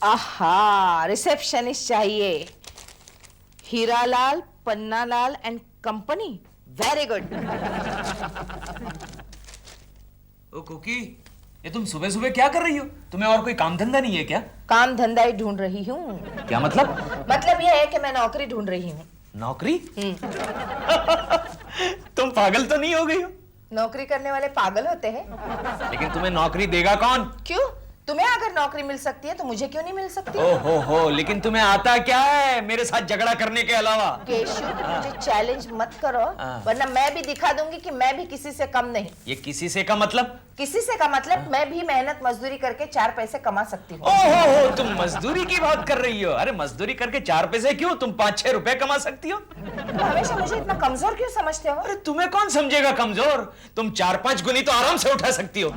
आहा, रिसेप्शनिस्ट चाहिए। Hiralal, Pannalal and company. Very good. Oh Cookie, ये तुम सुबह सुबह क्या कर रही हो? तुम्हें और कोई काम धंधा नहीं है क्या? काम धंधा ही ढूंढ रही हूँ। क्या मतलब? मतलब ये है कि मैं नौकरी ढूंढ रही हूँ। नौकरी? तुम पागल तो नहीं हो गई हो? नौकरी करने वाले पागल होते हैं। लेकिन तुम्हें नौकरी देगा कौन? क्यों? तुम्हें अगर नौकरी मिल सकती है तो मुझे क्यों नहीं मिल सकती? हो, लेकिन तुम्हें आता क्या है मेरे साथ झगड़ा करने के अलावा? केशु, तुम मुझे चैलेंज मत करो, वरना मैं भी दिखा दूंगी कि मैं भी किसी से कम नहीं। ये किसी से का मतलब? किसी से का मतलब मैं भी मेहनत मजदूरी करके 4 पैसे कमा सकती हूँ। हो, तुम मजदूरी की बात कर रही हो? अरे मजदूरी करके 4 पैसे क्यों, तुम 5-6 रुपए कमा सकती हो। तुम हमेशा मुझे इतना कमजोर क्यों समझते हो? अरे तुम्हें कौन समझेगा कमजोर? तुम 4-5 गुनी तो आराम से उठा सकती हो।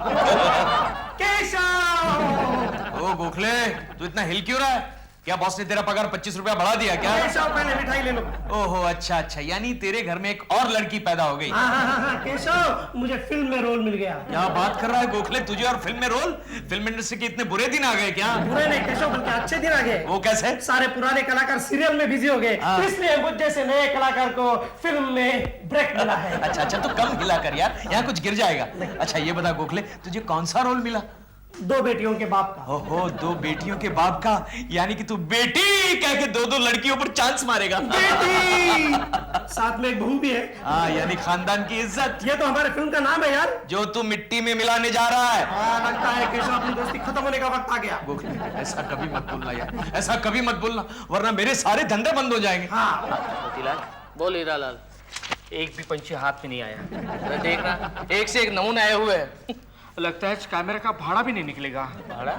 केशव! ओ गोखले, तू इतना हिल क्यों रहा है? क्या बॉस ने तेरा पगार 25 रुपया बढ़ा दिया क्या? केशव, पहले मिठाई ले लो। ओहो, अच्छा, यानी तेरे घर में एक और लड़की पैदा हो गई। हाँ, केशव, मुझे फिल्म में रोल मिल गया। क्या बात कर रहा है गोखले, तुझे और फिल्म में रोल? फिल्म इंडस्ट्री के इतने बुरे दिन आ गए क्या? बुरे नहीं केशव, बल्कि अच्छे दिन आ गए। वो कैसे? सारे पुराने कलाकार सीरियल में बिजी हो गए, इसलिए मुझ जैसे नए कलाकार को फिल्म में ब्रेक मिला है। अच्छा, तू कम हिला कर यार, यहाँ कुछ गिर जाएगा। अच्छा ये बता गोखले, तुझे कौन सा रोल मिला? 2 बेटियों के बाप का। ओहो, 2 बेटियों के बाप का, यानी कि तू बेटी कह के 2 लड़कियों पर चांस मारेगा। बेटी साथ में एक बहू भी है। हाँ, यानी खानदान की इज्जत। ये तो हमारे फिल्म का नाम है यार। जो तू मिट्टी में मिलाने जा रहा है। लगता है केशव अपनी दोस्ती खत्म होने का वक्त आ गया। गोखले, ऐसा कभी मत बोलना यार, ऐसा कभी मत बोलना, वरना मेरे सारे धंधे बंद हो जाएंगे। मोतीलाल, बोल हीरालाल, एक भी पंछी हाथ में नहीं आया। अरे देख रहा, एक से एक नमूने आए हुए हैं। लगता है कैमरे का भाड़ा भी नहीं निकलेगा। भाड़ा?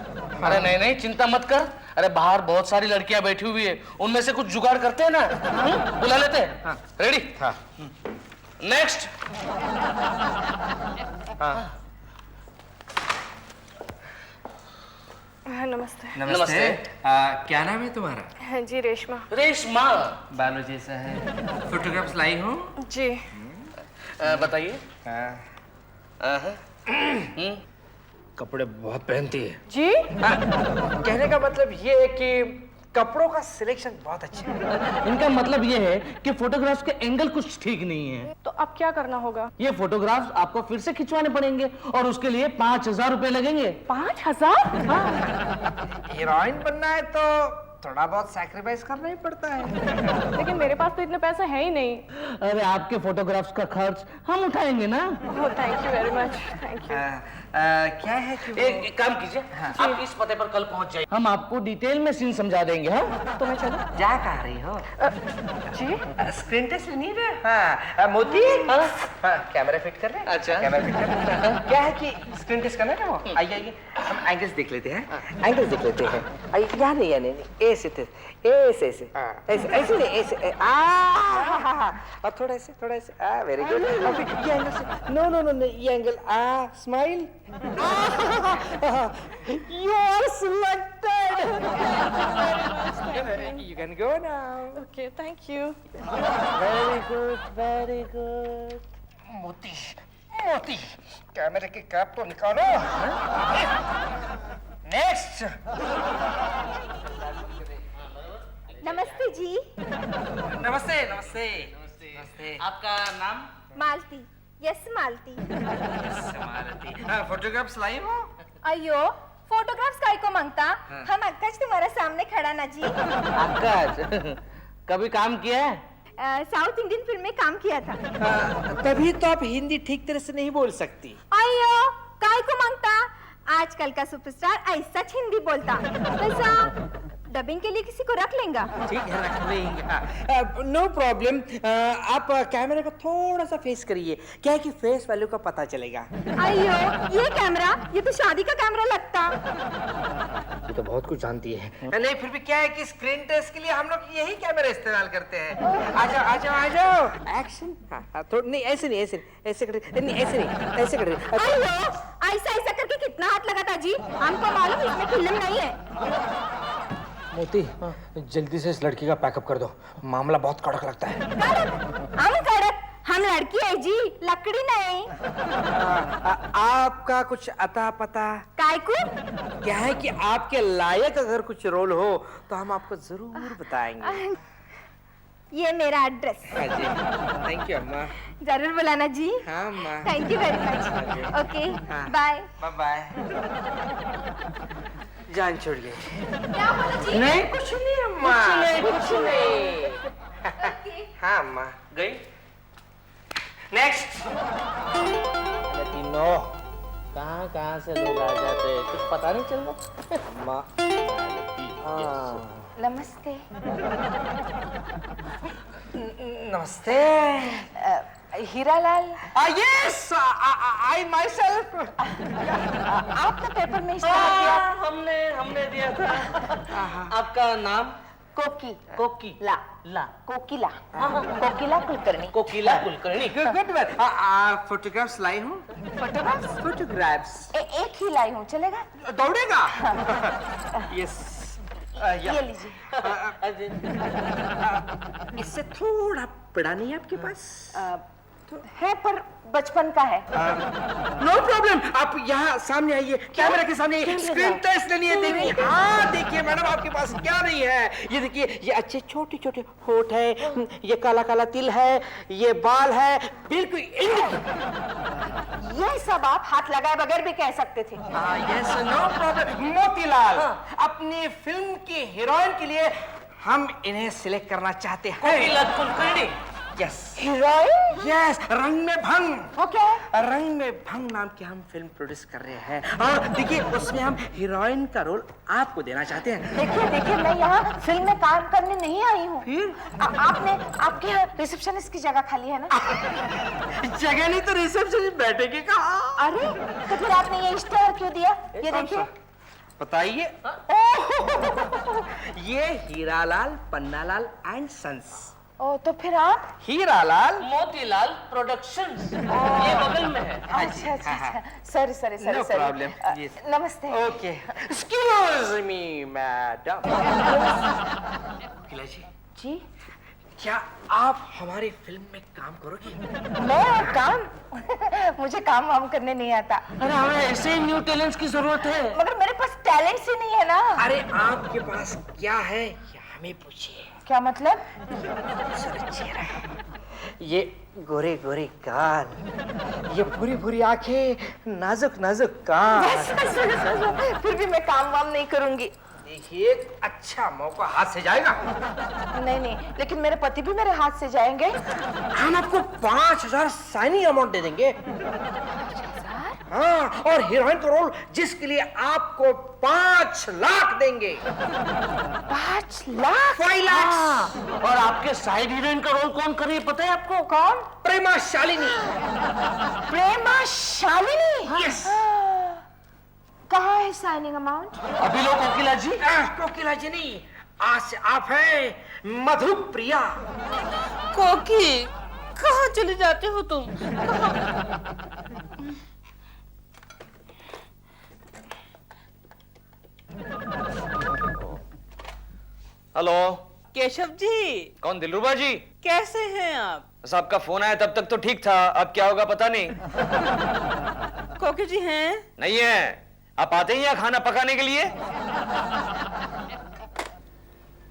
अरे नहीं, चिंता मत कर। अरे बाहर बहुत सारी लड़कियां बैठी हुई है, उनमें से कुछ जुगाड़ करते हैं ना। बुला लेते हैं। हाँ। रेडी? हाँ। नेक्स्ट। हाँ। नमस्ते। नमस्ते। क्या नाम है तुम्हारा? हाँ जी, रेशमा। रेशमा। बालू जैसा है। फोटोग्राफ्स लाई हो? जी। बताइए। कपड़े बहुत पहनती है। जी? कहने का मतलब ये है कि कपड़ों का सिलेक्शन बहुत अच्छा है। इनका मतलब ये है कि फोटोग्राफ्स के एंगल कुछ ठीक नहीं है। तो अब क्या करना होगा? ये फोटोग्राफ्स आपको फिर से खिंचवाने पड़ेंगे और उसके लिए 5000 रुपए लगेंगे। 5000? हीरोइन बनना है तो थोड़ा बहुत सैक्रिफाइस करना ही पड़ता है। लेकिन मेरे पास तो इतने पैसे हैं ही नहीं। अरे आपके फोटोग्राफ्स का खर्च हम उठाएंगे ना। Oh, thank you very much. Thank you. क्या है कि एक काम कीजिए, आप इस पते पर कल पहुंच जाइए, हम आपको डिटेल में सीन समझा देंगे। हाँ, तो मैं चलूं? जा कह रही हो? जी? स्क्रीन टेस्ट नहीं है? हाँ, मोती। हाँ, कैमरा फिट कर ले। अच्छा। कैमरा फिट कर ले। क्या है कि स्क्रीन टेस्ट करना है ना वो? आइए, हम एंगल्स देख लेते हैं। एंगल्स देख लेते हैं। आइए, यहाँ नहीं, ऐसे ऐसे नहीं, ऐसे। और थोड़ा ऐसे। Very good. ये एंगल से। नो, ये angle. Smile. You are selected. You can go now. Okay, thank you. Very good. मोती, कैमरे की कैप तो निकालो। नेक्स्ट। नमस्ते जी। नमस्ते। आपका नाम? मालती। यस मालती। फोटोग्राफ्स लाई हो? अयो, फोटोग्राफ्स काय को मांगता? हम अक्काज तुम्हारा सामने खड़ा ना जी। आकाश, कभी काम किया है? साउथ इंडियन फिल्म में काम किया था। तभी तो आप हिंदी ठीक तरह से नहीं बोल सकती। अयो, काय को मांगता? आजकल का सुपरस्टार ऐसा हिंदी बोलता। वैसा डबिंग के लिए किसी को रख लेंगे? ठीक है, रख लेंगे। No problem. आप कैमरे को थोड़ा सा फेस करिए, क्या है कि फेस वैल्यू का पता चलेगा। अयो, ये कैमरा, ये तो शादी का कैमरा लगता। ये तो बहुत कुछ जानती है। नहीं, फिर भी क्या है कि स्क्रीन टेस्ट के लिए हम लोग यही कैमरा इस्तेमाल करते हैं। आ जाओ। एक्शन। हाँ, थोड़ा नहीं, ऐसे नहीं, ऐसे कर। अयो, ऐसा करके कितना हाथ लगाता जी? हमको मालूम इसमें फिल्म नहीं है। मोती, जल्दी से इस लड़की का पैकअप कर दो, मामला बहुत कड़क लगता है। कड़क? हम कड़क? हम हम लड़की है जी, लकड़ी नहीं। आपका कुछ अता पता काय को? क्या है कि आपके लायक अगर कुछ रोल हो तो हम आपको जरूर बताएंगे। ये मेरा एड्रेस। हाँ जी, थैंक यू अम्मा। जरूर बुलाना जी। हाँ अम्मा। Thank you very much. Okay, bye. Bye bye. जान छोड़ गई। क्या बोला जी? नहीं कुछ नहीं अम्मा, कुछ नहीं। हाँ अम्मा, गई। नेक्स्ट। तीनों कहाँ से लोग आ जाते हैं कुछ पता नहीं चल रहा। अम्मा नमस्ते। नमस्ते। Hiralal, yes I myself. आपने पेपर में इश्तेहार दिया। हमने दिया था। आपका नाम? Koki Kokila. Kokila Kokila Kulkarni. Kokila Kulkarni. Good well. Photographs लाई हूँ। फोटोग्राफ्स एक ही लाई हूँ, चलेगा? दौड़ेगा। यस ये लीजिए। इससे थोड़ा बड़ा नहीं है आपके पास? है पर बचपन का है। नो प्रॉब्लम, आप यहाँ सामने आइए, कैमरा के सामने आइए। स्क्रीन टेस्ट लेनी है, देखिए। हाँ देखिए मैडम, आपके पास क्या नहीं है। ये देखिए, ये अच्छे छोटे छोटे होठ है, ये काला काला तिल है, ये बाल है, बिल्कुल ये सब आप हाथ लगाए बगैर भी कह सकते थे। Yes no problem. मोतीलाल, अपनी फिल्म की हीरोइन के लिए हम इन्हें सिलेक्ट करना चाहते हैं। Kokila Kulkarni. Yes heroine? Yes, रंग में भंग। ओके। रंग में भंग नाम की हम फिल्म प्रोड्यूस कर रहे हैं और देखिए उसमें हम हीरोइन का रोल आपको देना चाहते हैं। देखिए मैं यहाँ फिल्म में काम करने नहीं आई हूँ। फिर आपने आपके यहाँ रिसेप्शनिस्ट की जगह खाली है ना? जगह नहीं तो रिसेप्शन बैठेगी कहाँ? अरे तो फिर आपने ये इश्तेहार क्यों दिया? ये देखिए। बताइए। ये हीरालाल पन्नालाल एंड सन्स। ओ तो फिर आप? हीरालाल मोतीलाल प्रोडक्शंस, ये बगल में है। अच्छा। Sorry No problem. Yes. नमस्ते। Okay, excuse me madam. जी क्या आप हमारी फिल्म में काम करोगी? मैं काम मुझे काम वाम करने नहीं आता, अरे हमें ऐसे न्यू टैलेंट्स की जरूरत है। मगर मेरे पास टैलेंट ही नहीं है ना। अरे आपके पास क्या है ये हमें पूछिए। क्या मतलब? चेहरा, ये गोरे गोरे गाल, ये भूरी भूरी आंखें, नाजुक नाजुक कान। फिर भी मैं काम वाम नहीं करूंगी। देखिए अच्छा मौका हाथ से जाएगा। नहीं, लेकिन मेरे पति भी मेरे हाथ से जाएंगे। हम आपको 5,000 साइनिंग अमाउंट दे देंगे। हाँ, और हीरोइन का रोल जिसके लिए आपको 5 लाख देंगे। 5 लाख? 5 लाख। और आपके साइड हीरोइन का रोल कौन करे पता है आपको? कौन? प्रेमा शालिनी। प्रेमा शालिनी? यस। कहाँ है साइनिंग अमाउंट? अभी लो कोकिला जी। कोकिला जी नहीं, आज से आप हैं मधुप्रिया। कोकी, कहाँ चले जाते हो तुम? हेलो, केशव जी, कौन? दिलरुबा जी? कैसे हैं आप? बस आपका फोन आया तब तक तो ठीक था, अब क्या होगा पता नहीं। कोकी जी हैं? नहीं है। आप आते ही यहाँ खाना पकाने के लिए?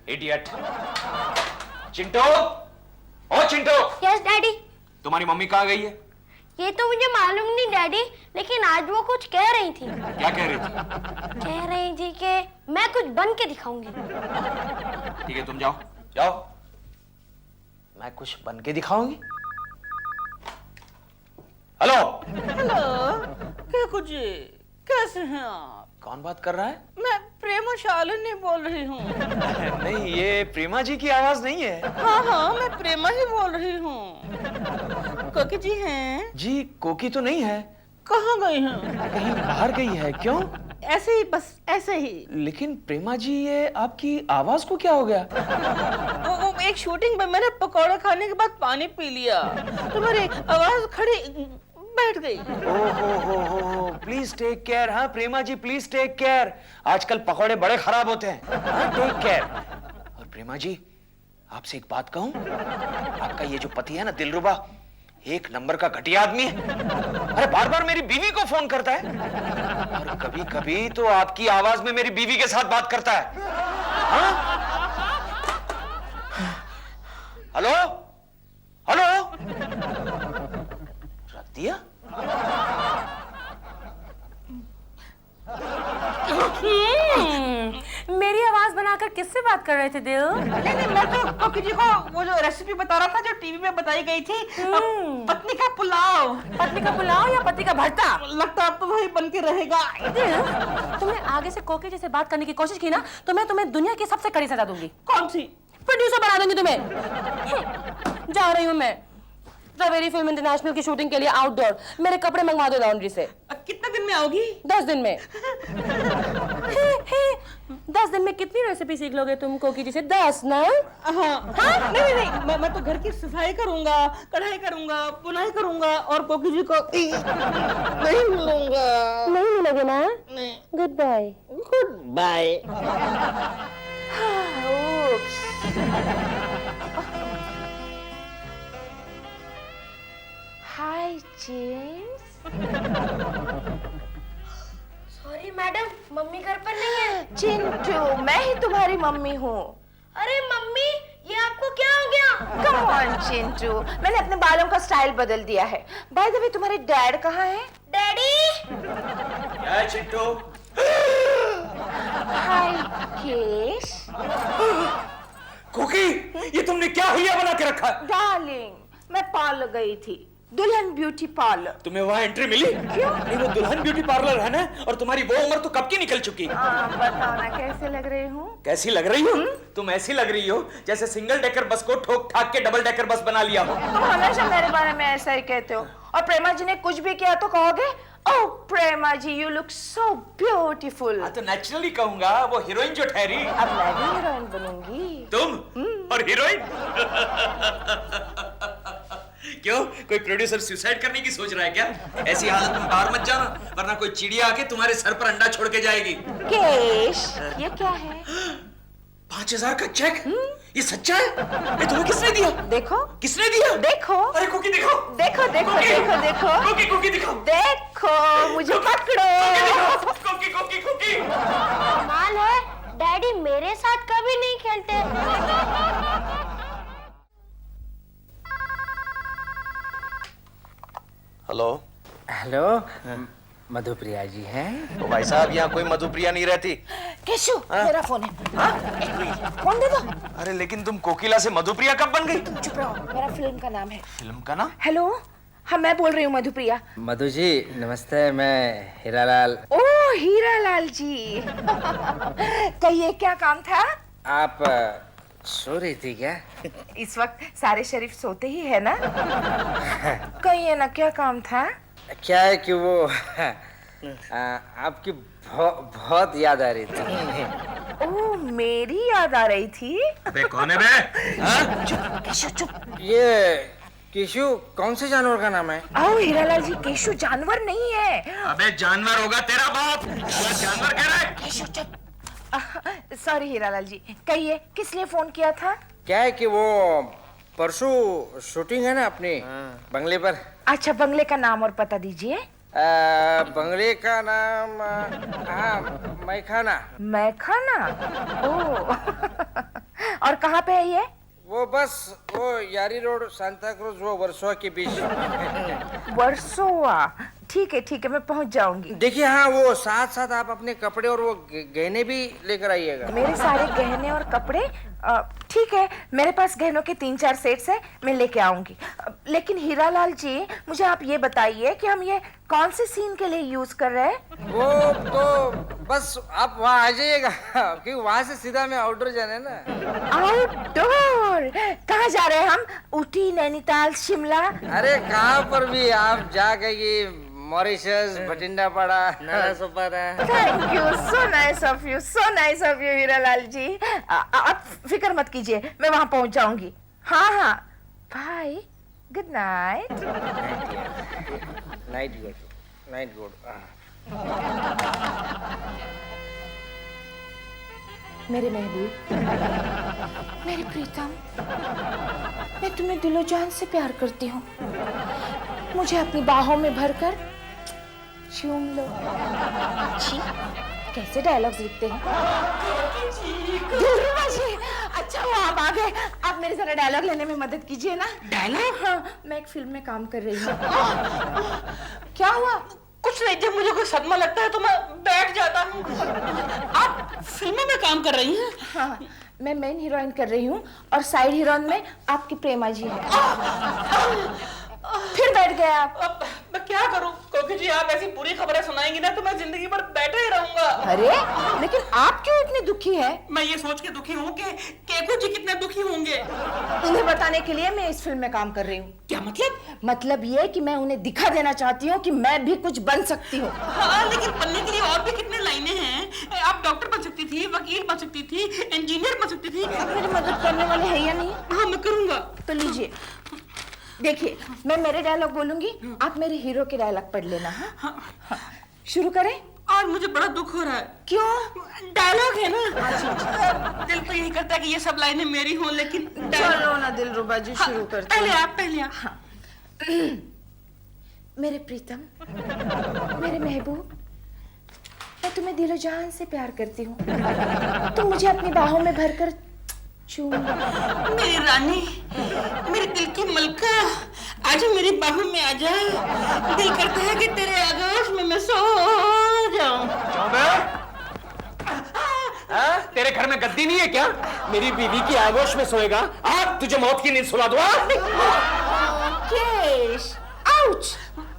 इडियट। चिंटू, ओ चिंटू, यस डैडी। तुम्हारी मम्मी कहाँ गई है? ये तो मुझे मालूम नहीं डैडी, लेकिन आज वो कुछ कह रही थी। क्या कह रही थी? कह रही थी कि मैं कुछ बन के दिखाऊंगी। ठीक है, तुम जाओ जाओ। मैं कुछ बन के दिखाऊंगी? हेलो कोकी जी, कैसे हैं आप? कौन बात कर रहा है? मैं प्रेमा शालिनी बोल रही हूँ। नहीं, ये प्रेमा जी की आवाज नहीं है। हाँ, मैं प्रेमा ही बोल रही हूँ। कोकी जी हैं? जी, कोकी तो नहीं है। कहाँ गई हैं? कहीं बाहर गई है। क्यों? ऐसे ही, बस ऐसे ही। लेकिन प्रेमा जी, ये आपकी आवाज को क्या हो गया? वो एक शूटिंग में मैंने पकौड़े खाने के बाद पानी पी लिया तो मेरी आवाज खड़ी बैठ गई। ओहो, प्लीज टेक केयर। हाँ Prema ji, please take care. आजकल पकौड़े बड़े खराब होते हैं। हाँ, टेक केयर। और प्रेमा जी, आपसे एक बात कहूं? आपका ये जो पति है ना दिलरुबा, एक नंबर का घटिया आदमी है। अरे बार बार मेरी बीवी को फोन करता है और कभी कभी तो आपकी आवाज में मेरी बीवी के साथ बात करता है। हाँ? हेलो हेलो, रख दिया। मेरी आवाज बनाकर किससे बात कर रहे थे दिल? नहीं मैं तो कोकी जी को वो जो रेसिपी बता रहा था जो टीवी में बताई गई थी, पत्नी का पुलाव। पत्नी का पुलाव या पत्नी का भरता? लगता है अब तो वही बन के रहेगा। दिल, तुमने आगे से कोकी जी से बात करने की कोशिश की ना तो मैं तुम्हें दुनिया की सबसे कड़ी सजा दूंगी। कौन सी? प्रोड्यूसर बना दूंगी तुम्हें। जा रही हूँ मैं सवेरी फिल्म इंटरनेशनल की शूटिंग के लिए आउटडोर। मेरे कपड़े मंगवा दो लॉन्ड्री से। कितने दिन में आओगी? 10 दिन में। 10 दिन में कितनी रेसिपी सीख लोगे तुम कोकी जी से? 10 ना? हाँ? नहीं मैं तो घर की सफाई करूंगा, कढ़ाई करूंगा, बुनाई करूंगा और कोकी जी को नहीं मिलूंगा। नहीं मिलोगे ना? नहीं। Good bye. Good bye. Hi James. Sorry madam, mummy घर पर नहीं है। चिंटू, मैं ही तुम्हारी मम्मी हूँ। अरे मम्मी, ये आपको क्या हो गया? कम ऑन चिंटू, मैंने अपने बालों का स्टाइल बदल दिया है। बाय द वे, तुम्हारे डैड कहाँ हैं? डैडी। क्या है चिंटू? हाय केश। कोकी, ये तुमने क्या हुलिया बना के रखा? डार्लिंग, मैं पार्लर गई थी, दुल्हन ब्यूटी पार्लर। तुम्हें वहाँ एंट्री मिली? क्यों? नहीं, वो दुल्हन ब्यूटी पार्लर है ना, और तुम्हारी वो उम्र तो कब की निकल चुकी। बताओ ना कैसे लग रही हूँ? कैसी लग रही हो? तुम ऐसी लग रही हो जैसे सिंगल डेकर बस को ठोक ठाक के डबल डेकर बस बना लिया हो। तुम हमेशा मेरे बारे में ऐसा ही कहते हो, और प्रेमा जी ने कुछ भी किया तो कहोगे ओह प्रेमा जी यू लुक सो ब्यूटीफुल। हाँ तो नेचुरली कहूंगा, वो हीरोइन जो ठहरी। अब मैं भी हीरोइन बनूंगी। तुम और हीरोइन? क्यों, कोई प्रोड्यूसर सुसाइड करने की सोच रहा है क्या? ऐसी हालत में बाहर मत जाना, वरना कोई चिड़िया आके तुम्हारे सर पर अंडा छोड़ के जाएगी। केश, ये क्या है? 5000 का चेक? ये सच्चा है? ये तुम्हें किसने दिया? देखो। किसने दिया? देखो। अरे कुकी दिखाओ। देखो देखो देखो देखो। कुकी कुकी दिखाओ। देखो, मुझे पकड़ो। Cookie Cookie Cookie. कमाल है, डैडी मेरे साथ कभी नहीं खेलते। हेलो हेलो, मधुप्रिया जी हैं? तो भाई साहब, यहाँ कोई मधुप्रिया नहीं रहती। केशु, मेरा फोन है। एक मिनट, फोन दे दो। अरे लेकिन तुम कोकिला से मधुप्रिया कब बन गई? तुम चुप रहो, मेरा फिल्म का नाम है। फिल्म का नाम? हेलो, हाँ मैं बोल रही हूँ मधुप्रिया। मधु जी नमस्ते, मैं हीरालाल। ओ हीरालाल जी। कहिए क्या काम था? आप सो रही थी क्या? इस वक्त सारे शरीफ सोते ही है ना। कहिए ना क्या काम था? क्या है कि वो आपकी बहुत याद आ रही थी। ओ मेरी याद आ रही थी। अबे कौन है बे? चुप केशु चुप। ये केशु कौन से जानवर का नाम है? आओ हीरालाल जी, केशु जानवर नहीं है। अबे जानवर होगा तेरा बाप। जानवर कह रहा है? केशु चुप। सॉरी हीरालाल जी, कहिए किस लिए फोन किया था? क्या है कि वो परसों शूटिंग है ना अपने बंगले पर। अच्छा, बंगले का नाम और पता दीजिए। बंगले का नाम हाँ मैखाना। मैखाना? ओह। और कहाँ पे है ये? वो बस वो यारी रोड सांता क्रूज वो वर्सोवा के बीच। वर्सोवा? ठीक है मैं पहुंच जाऊंगी। देखिए हाँ, वो साथ साथ आप अपने कपड़े और वो गहने भी लेकर आइएगा। मेरे सारे गहने और कपड़े? ठीक है, मेरे पास गहनों के 3-4 सेट्स हैं, मैं लेके आऊंगी। लेकिन हीरालाल जी, मुझे आप ये बताइए कि हम ये कौन से सीन के लिए यूज कर रहे हैं? वो तो बस आप वहाँ आ जाइएगा, क्योंकि वहाँ से सीधा मैं आउटडोर जाना है ना। आउटडोर? कहाँ जा रहे हैं हम? ऊटी, नैनीताल, शिमला? अरे कहाँ पर भी आप जाके ये Mauritius, Bhatindapada, Nalasopara. Thank you, so nice of you Hiralal ji. आप फिक्र मत कीजिए, मैं वहां पहुंच जाऊंगी। हाँ, bye, good night. Night good. मेरे महबूब, मेरे प्रीतम, मैं तुम्हें दिलो जान से प्यार करती हूँ। मुझे अपनी बाहों में भरकर चूम लो। छी, कैसे डायलॉग्स लिखते हैं। दिलरुबा जी, अच्छा वो आप आ गए। आप मेरे जरा डायलॉग लेने में मदद कीजिए ना। डायलॉग? हाँ, मैं एक फिल्म में काम कर रही हूँ। क्या हुआ? कुछ नहीं, जब मुझे कोई सदमा लगता है तो मैं बैठ जाता हूँ। आप फिल्मों में काम कर रही हैं? हाँ, मैं मेन हीरोइन कर रही हूँ और साइड हीरोइन में आपकी प्रेमा जी है। फिर बैठ गए आप। अब मैं क्या करूं? क्योंकि जी आप ऐसी पूरी खबरें सुनाएंगी ना तो मैं जिंदगी भर बैठे ही रहूंगा। अरे लेकिन आप क्यों इतनी दुखी है? मैं ये सोच के दुखी हूँ कि केकू जी कितने दुखी होंगे। उन्हें बताने के लिए मैं इस फिल्म में काम कर रही हूँ। क्या मतलब? मतलब ये कि मैं उन्हें दिखा देना चाहती हूँ कि मैं भी कुछ बन सकती हूँ। हाँ, लेकिन बनने के लिए और भी कितने लाइनें हैं। आप डॉक्टर बन सकती थी, वकील बन सकती थी, इंजीनियर बन सकती थी। मेरी मदद करने वाले हैं या नहीं? हाँ, मैं करूंगा। तो लीजिए, देखिए मैं मेरे डायलॉग बोलूंगी, आप मेरे हीरो के डायलॉग पढ़ लेना। हाँ? हाँ। शुरू करें? और मुझे बड़ा दुख हो रहा है। क्यों? डायलॉग है ना। दिल तो यही करता है कि ये सब लाइनें मेरी हों, लेकिन चलो ना दिलरुबा जी, शुरू करते हैं। पहले आप। हाँ। मेरे प्रीतम, मेरे महबूब, मैं तुम्हें दिलो जान से प्यार करती हूँ। तुम मुझे अपनी बाहों में भरकर चूम लो। मेरी रानी, मेरे दिल की मलका, आजा मेरी बाहों में आजा। दिल करता है कि तेरे आगोश में मैं सो जाऊं। तेरे घर में गद्दी नहीं है क्या? मेरी बीवी की आगोश में सोएगा? आज तुझे मौत की नींद सुला दूं। केश, आउच।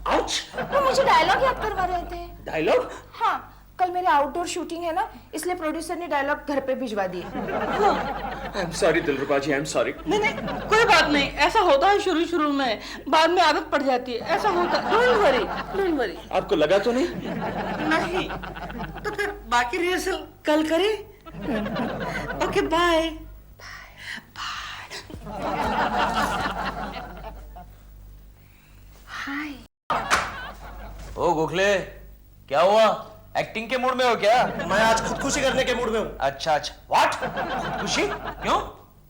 आउच? वो मुझे डायलॉग याद करवा रहे थे। डायलॉग? हाँ, कल मेरे आउटडोर शूटिंग है ना, इसलिए प्रोड्यूसर ने डायलॉग घर पे भिजवा दिए। I am sorry Dilruba ji, I am sorry. नहीं, कोई बात नहीं। ऐसा होता है शुरू में, बाद में आदत पड़ जाती है। ऐसा होता है। Don't worry. आपको लगा तो नहीं? नहीं। तो फिर बाकी रिहर्सल कल करें? Okay, bye. Hi. Oh Gokhale, क्या हुआ? एक्टिंग के मूड में हो क्या? मैं आज खुदकुशी करने के मूड में हूँ। अच्छा। व्हाट? खुशी? क्यों?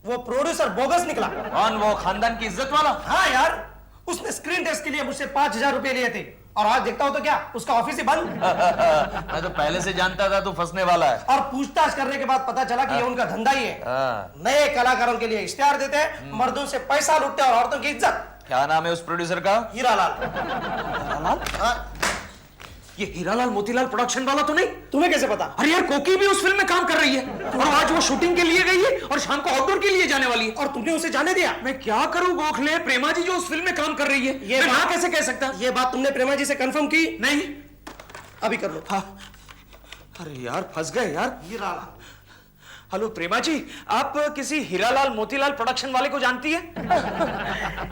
वो प्रोड्यूसर बोगस निकला। कौन? वो खानदान की इज्जत वाला? हाँ यार, उसने स्क्रीन टेस्ट के लिए मुझसे 5,000 रुपए लिए थे और आज देखता हूँ तो क्या, उसका ऑफिस ही बंद। मैं तो पहले से जानता था तू फंसने वाला है। और पूछताछ करने के बाद पता चला कि ये उनका धंधा ही है। नए कलाकारों के लिए इश्तेहार देते हैं, मर्दों से पैसा लूटते हैं और औरतों की इज्जत। क्या नाम है उस प्रोड्यूसर का? हीरालाल। हाँ। ये हीरालाल मोतीलाल प्रोडक्शन वाला तो नहीं? तुम्हें कैसे पता? अरे यार, कोकी भी उस फिल्म में काम कर रही है और आज वो शूटिंग के लिए गई है और शाम को आउटडोर के लिए जाने वाली है। और तुमने उसे जाने दिया? मैं क्या करूं गोखले, प्रेमा जी जो उस फिल्म में काम कर रही है, ये मैं बात हाँ कैसे कह सकता? ये बात तुमने प्रेमा जी से कंफर्म की? नहीं। अभी कर लो। हाँ। अरे यार, फंस गए यार। हीरालाल। हेलो प्रेमा जी, आप किसी हीरालाल मोतीलाल प्रोडक्शन वाले को जानती है?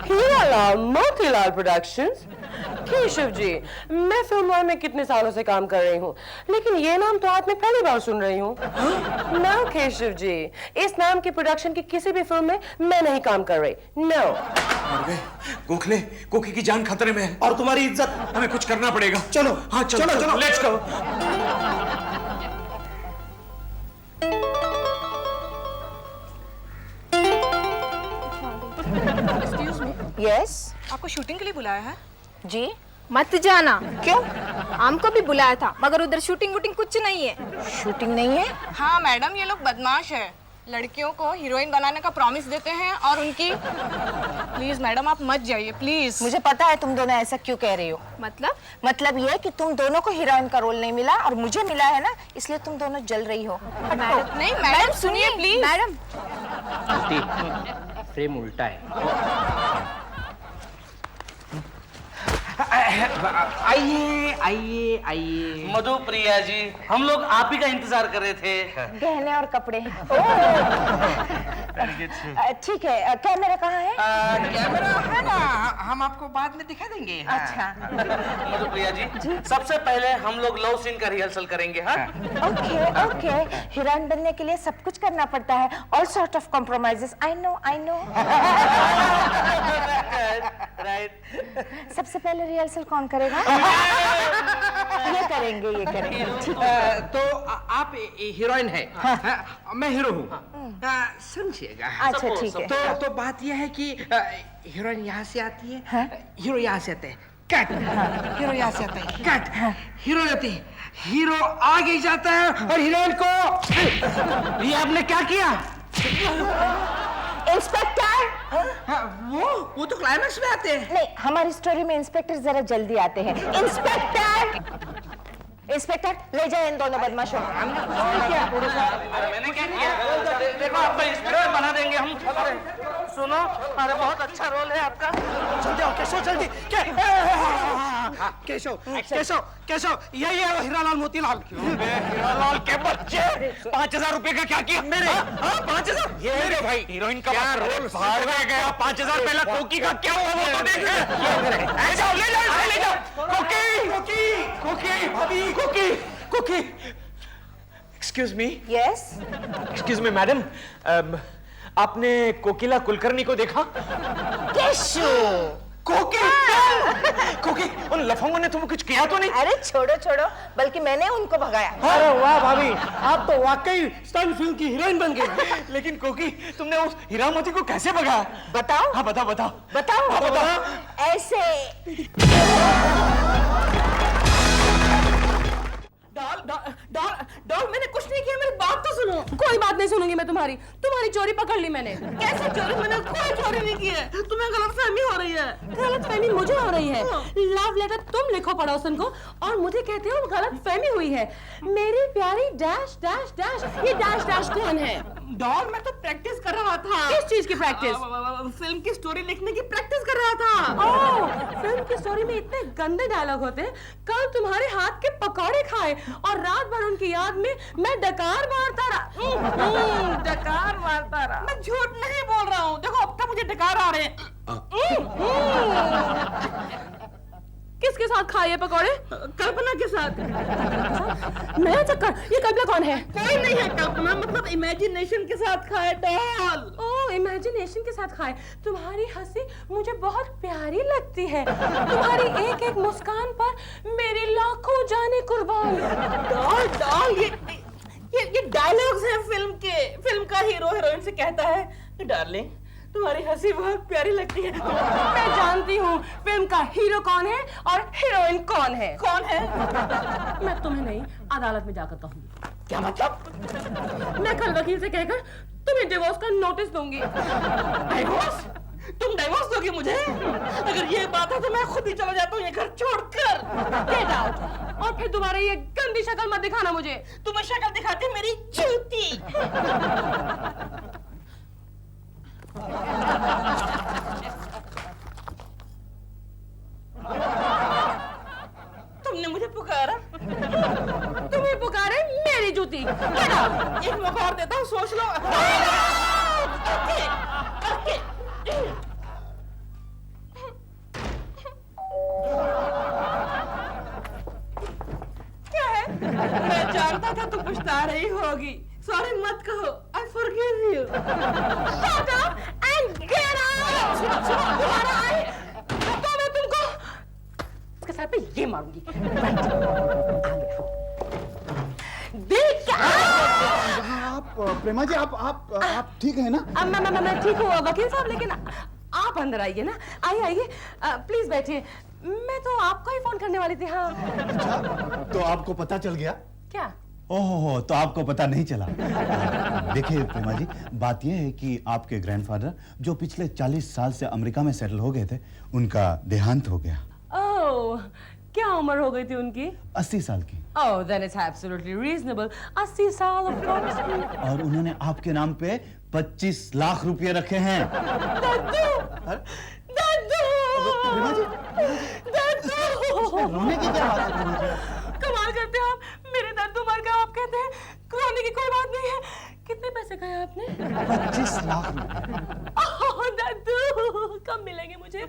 हीरालाल मोतीलाल प्रोडक्शंस? केशव जी, मैं फिल्मों में कितने सालों से काम कर रही हूँ, लेकिन ये नाम तो आज मैं पहली बार सुन रही हूँ। नो केशव जी, इस नाम की प्रोडक्शन की किसी भी फिल्म में मैं नहीं काम कर रही। नो। गोखले, कोकी की जान खतरे में है और तुम्हारी इज्जत। हमें कुछ करना पड़ेगा। चलो। हाँ चलो, लेट्स गो। यस। आपको शूटिंग के लिए बुलाया है? जी। मत जाना। क्यों? हमको भी बुलाया था, मगर उधर शूटिंग वूटिंग कुछ नहीं है। शूटिंग नहीं है? हाँ मैडम, ये लोग बदमाश है। लड़कियों को हीरोइन बनाने का प्रॉमिस देते हैं और उनकी। प्लीज मैडम, आप मत जाइए प्लीज। मुझे पता है तुम दोनों ऐसा क्यों कह रही हो। मतलब ये कि तुम दोनों को हीरोइन का रोल नहीं मिला और मुझे मिला है ना, इसलिए तुम दोनों जल रही हो। नहीं मैडम, सुनिए प्लीज। मैडम, फ्रेम उल्टा है। आइए। मधुप्रिया जी, हम लोग आप ही का इंतजार कर रहे थे। गहने और कपड़े। ठीक है, कैमरा कहाँ है? कैमरा है ना, हम आपको बाद में दिखा देंगे। अच्छा। मधुप्रिया जी, सबसे पहले हम लोग लव सीन का रिहर्सल करेंगे। हाँ? ओके। हीरोइन बनने के लिए सब कुछ करना पड़ता है। All sort of compromises. I know. Right. सबसे पहले रिहर्सल कौन करेगा? ये करेंगे ये करेंगे ठीक तो आप हीरोइन है, मैं हीरो हूँ। समझिएगा। अच्छा ठीक है। तो बात यह है कि हीरोइन यहाँ से आती है, हीरो यहाँ से आते हैं, कट। हीरो यहाँ से आता है, कट। हीरो आती है, हीरो आगे जाता है और हीरोइन को ये आपने क्या किया? इंस्पेक्टर वो तो क्लाइमेक्स में आते हैं। नहीं, हमारी स्टोरी में इंस्पेक्टर जरा जल्दी आते हैं। इंस्पेक्टर ले जाए इन दोनों बदमाशों को। मैंने क्या किया? देखो आपको इंस्पेक्टर बना देंगे हम। सुनो, अरे बहुत अच्छा रोल है आपका। जल्दी आओ केशव, जल्दी। केशव केशव केशव, यही है हीरालाल मोतीलाल। हीरालाल के बच्चे 5000 रुपए का क्या किया? मेरे 5000? ये मेरे भाई हीरोइन का क्या रोल भाड़ में गया। 5000 पहला कोकी का क्या हुआ वो तो देख। ले जाओ ले जाओ ले जाओ। कोकी कोकी कोकी अभी कोकी कोकी। Excuse me. Yes. Excuse me madam, आपने कोकिला कुलकर्णी को देखा? केशव। कोकी कोकी, उन लफंगों ने तुम्हें कुछ किया तो नहीं? अरे छोड़ो छोड़ो, बल्कि मैंने उनको भगाया। अरे वाह भाभी, आप तो वाकई स्टन फिल्म की हीरोइन बन गई। लेकिन कोकी, तुमने उस हीरामती को कैसे भगाया? बताओ। हाँ बताओ बताओ बताओ। हाँ, बताओ। ऐसे। डॉल मैंने कुछ नहीं किया, मेरी बात तो सुनो। कोई बात नहीं सुनूंगी मैं तुम्हारी चोरी पकड़ ली मैंने। कैसे चोरी? मैंने कोई चोरी नहीं की है। तुम्हें गलतफहमी हो रही है। गलतफहमी मुझे हो रही है। लव लेटर तुम लिखो पड़ोसन को और मुझे कहते हो गलतफहमी हुई है। मेरी प्यारी डैश डैश डैश, ये डैश डैश कौन है? डॉल, मैं तो प्रैक्टिस कर रहा था। किस चीज की प्रैक्टिस? फिल्म की स्टोरी लिखने की प्रैक्टिस कर रहा था। ओह, फिल्म की स्टोरी में इतने गंदे डायलॉग होते हैं। कल तुम्हारे हाथ के पकौड़े खाए और रात भर उनकी याद में मैं डकार मारता रहा। डकार मारता रहा। मैं झूठ नहीं बोल रहा हूँ। देखो अब तक मुझे डकार आ रहे हैं। किसके साथ खाए पकौड़े? कल्पना के साथ। नया चक्कर। ये कल्पना कौन है? कोई नहीं है कल्पना, मतलब इमेजिनेशन के साथ खाए डॉल। ओह, इमेजिनेशन के साथ खाए। तुम्हारी हंसी मुझे बहुत प्यारी लगती है। तुम्हारी एक एक मुस्कान पर मेरी लाखों जाने कुर्बान। डॉल डॉल, ये डायलॉग्स हैं फिल्म के। फिल्म का हीरो हीरोइन से कहता है, डार्लिंग तुम्हारी हंसी बहुत प्यारी लगती है। मैं जानती हूँ फिल्म का हीरो कौन है और हीरोइन कौन है। कौन है? मैं तुम्हें नहीं, अदालत में जाकर कहूँगी। क्या मतलब? मैं कल वकील से कहकर तुम्हें डिवोर्स का नोटिस दूंगी। डिवोर्स? तुम डिवोर्स दोगी मुझे? अगर ये बात है तो मैं खुद ही चला जाता हूँ ये घर छोड़कर। Get out. और फिर दोबारा ये गंदी शक्ल मत दिखाना मुझे। तुम्हें शक्ल दिखाती मेरी जूती। तुमने मुझे पुकारा। तुम्हें पुकारे मेरी जूती। Get out! एक मौका और देता हूँ, सोच लो। क्या है? मैं जानता था तुम पछता रही होगी। सॉरी मत कहो। I forgive you. Shut up and get out! तुम्हारा आई तो मैं तुमको इसके सर पे ये मारूंगी। आप प्रेमा जी, आप ठीक है ना? मैं ठीक हूँ वकील साहब, लेकिन आप अंदर आइए ना। आइए आइए, प्लीज बैठिए। मैं तो आपको ही फोन करने वाली थी। हाँ। अच्छा, तो आपको पता चल गया? क्या? ओहो, तो आपको पता नहीं चला। देखिए प्रेमा जी, बात यह है कि आपके ग्रैंडफादर जो पिछले 40 साल से अमेरिका में सेटल हो गए थे, उनका देहांत हो गया। ओह, क्या उम्र हो गई थी उनकी? 80 साल की। Oh, then it's absolutely reasonable. 80 साल of course. और उन्होंने आपके नाम पे 25 लाख रुपए रखे हैं। दादू! दादू! प्रेमा जी, दादू! रोने की क्या बात है प्रेमा जी? कमाल करते हैं आप। मेरे दादू मर गए, आप कहते हैं रोने की कोई बात नहीं है। कितने पैसे कहे आपने? 25 लाख रुपए। ओह, दादू, कब मिलेंगे मुझे?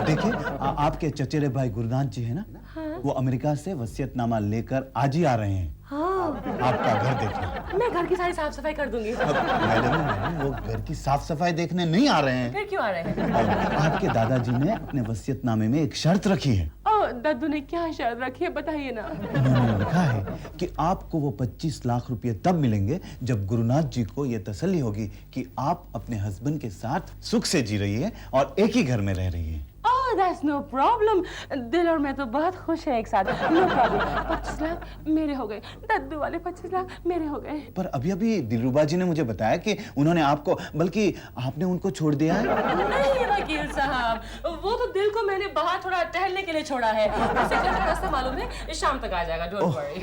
देखिए, आपके चचेरे भाई गुरदास जी है ना, हाँ? वो अमेरिका से वसीयतनामा लेकर आज ही आ रहे हैं। हाँ। आपका घर देखने। मैं घर की सारी साफ सफाई कर दूंगी। मैडम, वो घर की साफ सफाई देखने नहीं आ रहे हैं। फिर क्यों आ रहे हैं? आपके दादाजी ने अपने वसीयतनामे में एक शर्त रखी है। ओह, दद्दू ने क्या शर्त रखी है बताइए ना। उन्होंने लिखा है कि आपको वो 25 लाख रुपए तब मिलेंगे जब गुरुनाथ जी को ये तसल्ली होगी कि आप अपने हस्बैंड के साथ सुख से जी रही है और एक ही घर में रह रही है। Oh, that's no problem. दिल और मैं तो बहुत खुश हैं एक साथ। No problem. 25 लाख मेरे हो गए, दद्दू वाले 25 लाख मेरे हो गए। पर अभी अभी दिलरुबा जी ने मुझे बताया कि उन्होंने आपको, बल्कि आपने उनको छोड़ दिया है। नहीं वकील साहब, वो तो दिल को मैंने बाहर थोड़ा टहलने के लिए छोड़ा है। उसे घर का रास्ता मालूम है, शाम तक आ जाएगा। Don't worry.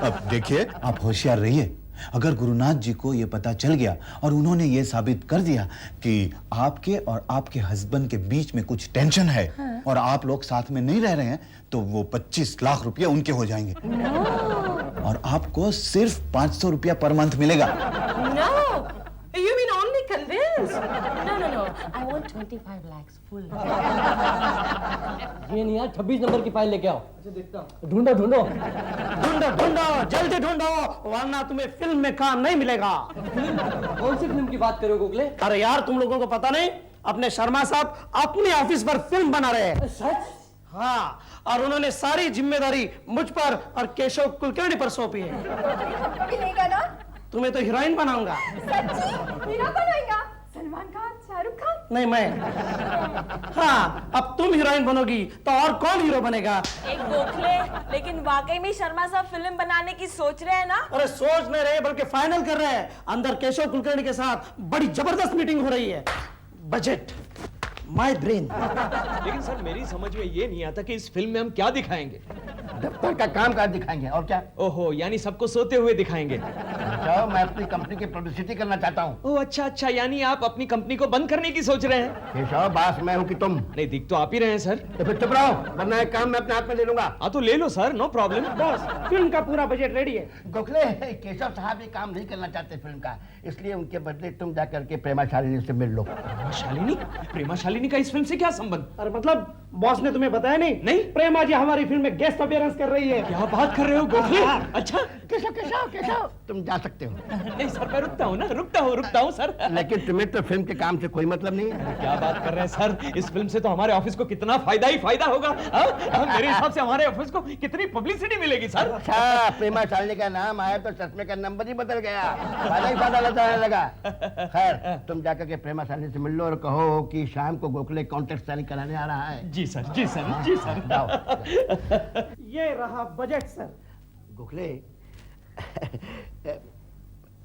अब देखिए, आप होशियार रहिए। अगर गुरुनाथ जी को ये पता चल गया और उन्होंने ये साबित कर दिया कि आपके और आपके हस्बैंड के बीच में कुछ टेंशन है और आप लोग साथ में नहीं रह रहे हैं, तो वो 25 लाख रुपया उनके हो जाएंगे। और आपको सिर्फ 500 रुपया पर मंथ मिलेगा। No, you mean only convinced? No. I want 25 lakhs full. ये नहीं यार, 26 नंबर की फाइल लेके आओ। देखता हूँ। ढूंढो जल्दी ढूंढो, वरना तुम्हें फिल्म में काम नहीं मिलेगा। कौन सी फिल्म की बात करो गोखले? अरे यार, तुम लोगों को पता नहीं, अपने शर्मा साहब अपने ऑफिस पर फिल्म बना रहे हैं। सच? हाँ, और उन्होंने सारी जिम्मेदारी मुझ पर और केशव कुलकर्णी पर सौंपी है। मिलेगा ना? तुम्हें तो हीरोइन बनाऊंगा। सच्ची? हीरो बनाएगा? सलमान खान, शाहरुख खान? नहीं, मैं। हाँ, अब तुम हीरोइन बनोगी तो और कौन हीरो बनेगा? एक गोखले, लेकिन वाकई में शर्मा साहब फिल्म बनाने की सोच रहे हैं ना? अरे सोच नहीं रहे, बल्कि फाइनल कर रहे हैं। अंदर केशव कुलकर्णी के साथ बड़ी जबरदस्त मीटिंग हो रही है। Budget, my brain. लेकिन सर, मेरी समझ में ये नहीं आता कि इस फिल्म में हम क्या दिखाएंगे। दफ्तर का कामकाज दिखाएंगे, और क्या? ओहो, यानी सबको सोते हुए दिखाएंगे। अच्छा, मैं अपनी कंपनी की पब्लिसिटी करना चाहता हूँ। ओह अच्छा, यानी आप अपनी कंपनी को बंद करने की सोच रहे हैं? केशव, बास मैं हूँ कि तुम? नहीं, दिख तो आप ही रहे हैं सर। तो फिर चुप रहो, वरना एक काम मैं अपने हाथ में ले लूंगा। हाँ तो ले लो सर, नो प्रॉब्लम। बस, फिल्म का पूरा बजट रेडी है। गोखले, केशव साहब ये काम नहीं करना चाहते फिल्म का, इसलिए उनके बदले तुम जाकर के प्रेमा शालिनी से मिल लो। प्रेमा शालिनी का इस फिल्म से क्या संबंध? अरे मतलब बॉस ने तुम्हें बताया नहीं? नहीं। प्रेमा जी हमारी फिल्म में गेस्ट अपीयरेंस कर रही है। क्या बात कर रहे हो गोखले? अच्छा, केशव, तुम जा सकते हो। नहीं सर, मैं रुकता हूँ सर। लेकिन तुम्हें तो फिल्म के काम से कोई मतलब नहीं है। क्या बात कर रहे हैं सर? इस फिल्म से तो हमारे ऑफिस को कितना फायदा ही फायदा होगा। मेरे हिसाब से हमारे ऑफिस को कितनी पब्लिसिटी मिलेगी सर। अच्छा, प्रेमा शालिनी का नाम आया तो चश्मे का नंबर ही बदल गया, फायदा ही फायदा रहने लगा। खैर, तुम जाकर के प्रेमा शालिनी से मिल लो और कहो कि शाम को गोखले कॉन्ट्रैक्ट साइन कराने आ रहा है। जी सर। जाओ। ये रहा बजट सर। गोखले,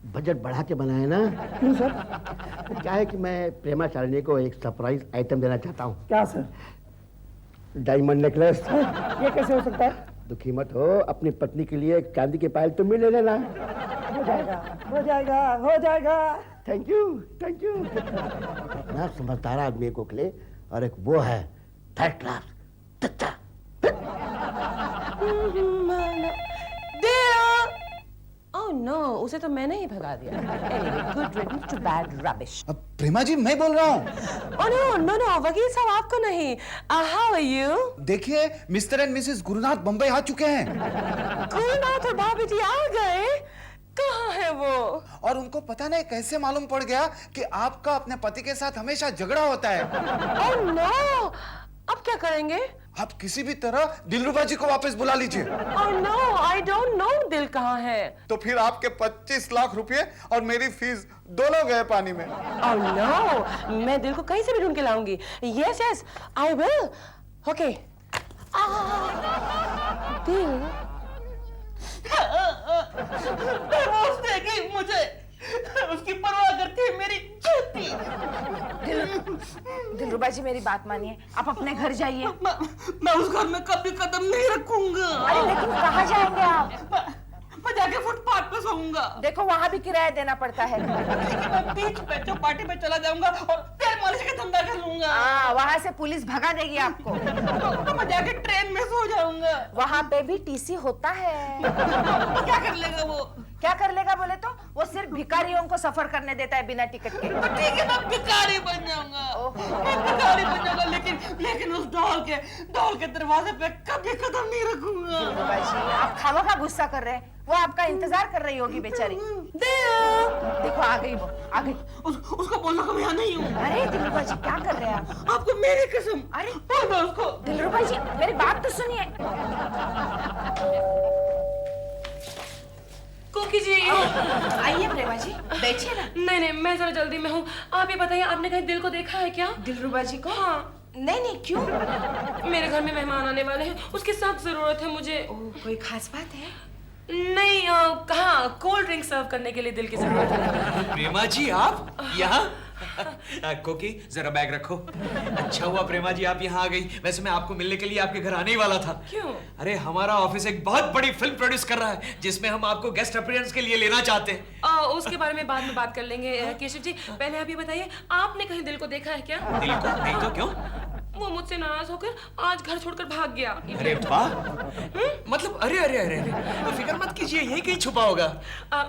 बजट बढ़ा के बनाए ना? क्यों सर? क्या है कि मैं प्रेमा शालिनी को एक सरप्राइज आइटम देना चाहता हूँ। क्या सर? Diamond necklace. ये कैसे हो सकता है? दुखी मत हो, अपनी पत्नी के लिए एक चांदी की पायल तुम भी ले लेना। हो जाएगा। Thank you. ना समझदार आदमी है गोखले, और एक वो है थर्ड क्लास चच्चा। Oh no, उसे तो मैंने ही भगा दिया। Anyway, good riddance to bad rubbish. अब प्रेमा जी, मैं बोल रहा हूँ। Oh no, वकील साहब आपको नहीं। How are you? देखिए, mister and missus Gurunath Bombay आ चुके हैं। गुरुनाथ और भाभी जी आ गए? कहाँ है वो? और उनको पता नहीं कैसे मालूम पड़ गया कि आपका अपने पति के साथ हमेशा झगड़ा होता है। Oh no, अब क्या करेंगे? आप किसी भी तरह दिलरुबा जी को वापस बुला लीजिए। Oh no, I don't know दिल कहाँ है। तो फिर आपके 25 लाख रुपए और मेरी फीस दोनों गए पानी में। Oh no, मैं दिल को कहीं से भी ढूंढ के लाऊंगी। Yes, I will. Okay. दिल। डिवोर्स देगी मुझे, उसकी परवाह करती है मेरी जूती। दिलरुबा जी, मेरी बात मानिए, आप अपने घर जाइए। मैं उस घर में कभी कदम नहीं रखूंगा। अरे लेकिन कहाँ जाएंगे आप? मैं जाके फुटपाथ पे सोऊंगा। देखो, वहाँ भी किराया देना पड़ता है। मैं बीच पे चौपाटी पे चला जाऊंगा और तेल मालिश का धंधा कर लूंगा। वहाँ से पुलिस भगा देगी आपको। तो मैं जाके ट्रेन में सो जाऊंगा। वहाँ पे भी टीसी होता है। तो क्या कर लेगा वो? क्या कर लेगा बोले तो? वो सिर्फ भिखारियों को सफर करने देता है बिना टिकट के। तो ठीक है, मैं भिखारी बन जाऊंगा। मैं भिखारी बन जाऊंगा, लेकिन उस डॉल के दरवाजे पे कभी कदम नहीं रखूंगा। दिलरुबा जी, आप खामोखा गुस्सा कर रहे हैं। वो आपका इंतजार कर रही होगी बेचारी। देखो आ गई वो, आ गई। उसको बोलना कि मैं यहाँ नहीं हूँ। अरे दिलरुबा जी क्या कर रहे हैं आप? आपको मेरी कसम। अरे बोलो उसको। दिलरुबा जी मेरी बात तो सुनिए। कोकी जी आइए प्रेमा जी, बैठिए ना। नहीं मैं जरा जल्दी में हूँ। आप ये बताइए, आपने कहीं दिल को देखा है क्या? दिलरुबा जी को? हाँ। नहीं क्यों? मेरे घर में मेहमान आने वाले हैं, उसकी सख्त जरूरत है मुझे। कोई खास बात है? नहीं कहाँ, कोल्ड ड्रिंक सर्व करने के लिए दिल की जरूरत है। प्रेमा जी आप यहाँ? कोकी जरा बैग रखो। अच्छा हुआ प्रेमा जी आप यहाँ आ गई, वैसे मैं आपको मिलने के लिए आपके घर आने ही वाला था। क्यों? अरे हमारा ऑफिस एक बहुत बड़ी फिल्म प्रोड्यूस कर रहा है जिसमें हम आपको गेस्ट अपीयरेंस के लिए लेना चाहते हैं। उसके बारे में बाद में बात कर लेंगे। केशव जी पहले आप ये बताइए, आपने कहीं दिल को देखा है क्या? दिल को नहीं तो क्यों? वो मुझसे नाराज होकर आज घर छोड़कर भाग गया। अरे वाह, मतलब अरे अरे अरे अरे, फिक्र मत कीजिए, यही कहीं छुपा होगा।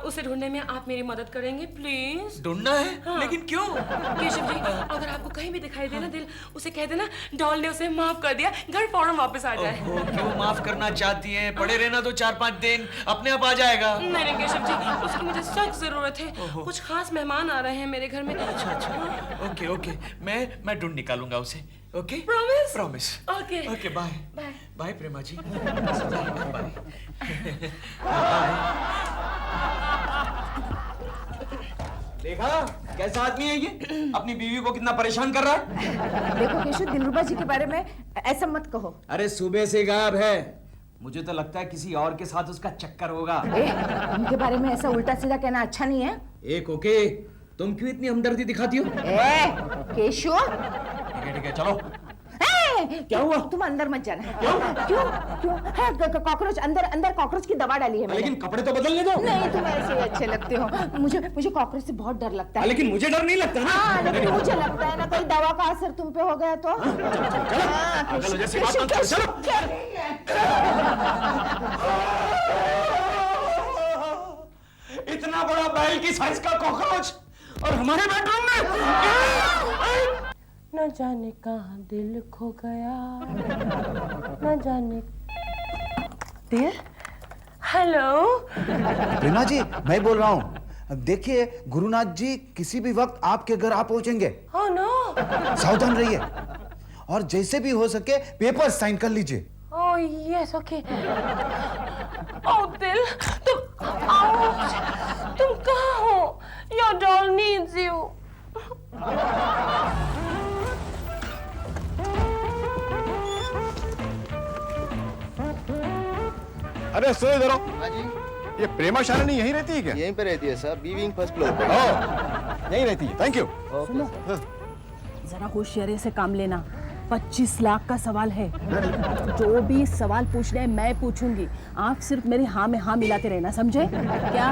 उसे ढूंढने में आप मेरी मदद करेंगे प्लीज? ढूंढना है? हाँ। लेकिन क्यों? केशव जी अगर आपको कहीं भी दिखाई दे ना दिल, उसे कह देना डॉल ने उसे माफ कर दिया, घर फौरन वापस आ जाए। क्यों माफ करना चाहती हैं? पड़े रहना तो 4-5 दिन, अपने आप आ जाएगा। नहीं केशव जी, उसकी मुझे सख्त जरूरत है। कुछ खास मेहमान आ रहे हैं मेरे घर में। अच्छा ओके मैं ढूंढ निकालूंगा उसे। Okay promise? Promise. Okay bye bye bye Prema ji. देखा कैसा आदमी है ये, अपनी बीवी को कितना परेशान कर रहा है। देखो केशव, दिलरुबा जी के बारे में ऐसा मत कहो। अरे सुबह से गायब है, मुझे तो लगता है किसी और के साथ उसका चक्कर होगा। उनके बारे में ऐसा उल्टा सीधा कहना अच्छा नहीं है। एक ओके, तुम क्यों इतनी हमदर्दी दिखाती हो? केशव ठीक है चलो। क्या हुआ? तुम अंदर मत जाना। क्यों? कॉकरोच अंदर कॉकरोच की दवा डाली है मैंने। लेकिन कपड़े तो बदलने दो। नहीं तुम ऐसे ही अच्छे लगते हो। मुझे कॉकरोच से बहुत डर लगता है। लेकिन मुझे डर नहीं लगता ना। हाँ, लेकिन मुझे लगता है ना कोई दवा का असर तुम पे हो गया तो। इतना बड़ा बैल की साइज का कॉकरोच और हमारे बेडरूम में। न जाने कहाँ दिल खो गया, न जाने। दिल? हेलो प्रेमा जी मैं बोल रहा हूँ। देखिए गुरुनाथ जी किसी भी वक्त आपके घर आ पहुंचेंगे। Oh no. सावधान रहिए और जैसे भी हो सके पेपर साइन कर लीजिए। Oh yes okay. ओह दिल तुम कहाँ हो? Your doll needs you. अरे सो इधर ये प्रेमा शालिनी यहीं रहती है क्या? यहीं पे रहती है सर, बीविंग फर्स्ट फ्लोर पे। यहीं रहती है, थैंक यू। सुनो, जरा होशियारी से काम लेना। 25 लाख का सवाल है, जो भी सवाल पूछना है मैं पूछूंगी, आप सिर्फ मेरी हाँ में हाँ मिलाते रहना, समझे क्या?